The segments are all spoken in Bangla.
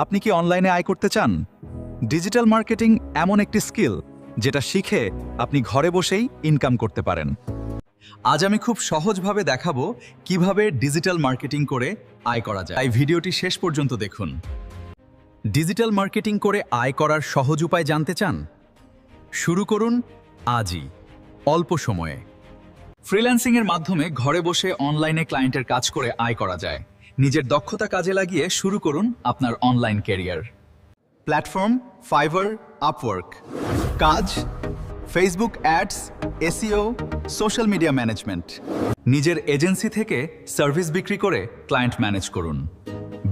আপনি কি অনলাইনে আয় করতে চান? ডিজিটাল মার্কেটিং এমন একটি স্কিল যেটা শিখে আপনি ঘরে বসেই ইনকাম করতে পারেন। আজ আমি খুব সহজভাবে দেখাবো কিভাবে ডিজিটাল মার্কেটিং করে আয় করা যায়। এই ভিডিওটি শেষ পর্যন্ত দেখুন। ডিজিটাল মার্কেটিং করে আয় করার সহজ উপায় জানতে চান? শুরু করুন আজই, অল্প সময়ে। ফ্রিল্যান্সিংয়ের মাধ্যমে ঘরে বসে অনলাইনে ক্লায়েন্টের কাজ করে আয় করা যায়। নিজের দক্ষতা কাজে লাগিয়ে শুরু করুন আপনার online career. Platform Fiverr, Upwork. কাজ Facebook ads, SEO, social media management. নিজের এজেন্সি থেকে সার্ভিস বিক্রি করে ক্লায়েন্ট ম্যানেজ করুন।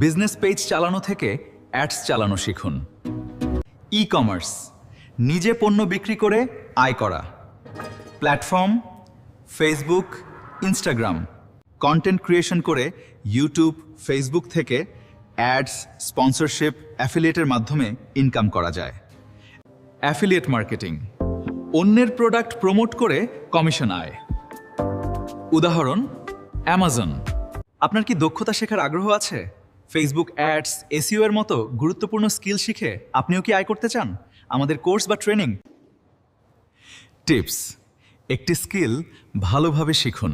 বিজনেস পেজ চালানো থেকে অ্যাডস চালানো শিখুন। ই কমার্স, নিজে পণ্য বিক্রি করে আয় করা। Platform Facebook, Instagram. Content creation করে ইউটিউব, ফেসবুক থেকে অ্যাডস, স্পন্সরশিপ, অ্যাফিলিয়েটের মাধ্যমে ইনকাম করা যায়। অ্যাফিলিয়েট মার্কেটিং, অন্যের প্রোডাক্ট প্রমোট করে কমিশন আয়। উদাহরণ অ্যামাজন। আপনার কি দক্ষতা শেখার আগ্রহ আছে? ফেসবুক অ্যাডস, এসইও এর মতো গুরুত্বপূর্ণ স্কিল শিখে আপনিও কি আয় করতে চান? আমাদের কোর্স বা ট্রেনিং। টিপস: একটি স্কিল ভালোভাবে শিখুন,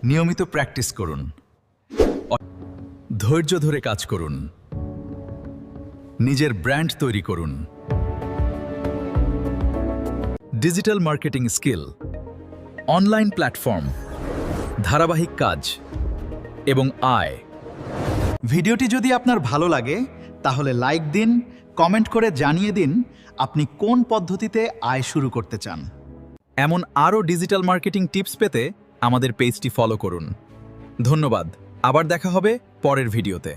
নিয়মিত প্র্যাকটিস করুন, ধৈর্য ধরে কাজ করুন, নিজের ব্র্যান্ড তৈরি করুন। Digital marketing skill, online platform, ধারাবাহিক কাজ এবং আয়। ভিডিওটি যদি আপনার ভালো লাগে তাহলে লাইক দিন, কমেন্ট করে জানিয়ে দিন আপনি কোন পদ্ধতিতে আয় শুরু করতে চান। এমন আরও ডিজিটাল মার্কেটিং টিপস পেতে আমাদের পেজটি ফলো করুন। ধন্যবাদ। আবার দেখা হবে পরের ভিডিওতে।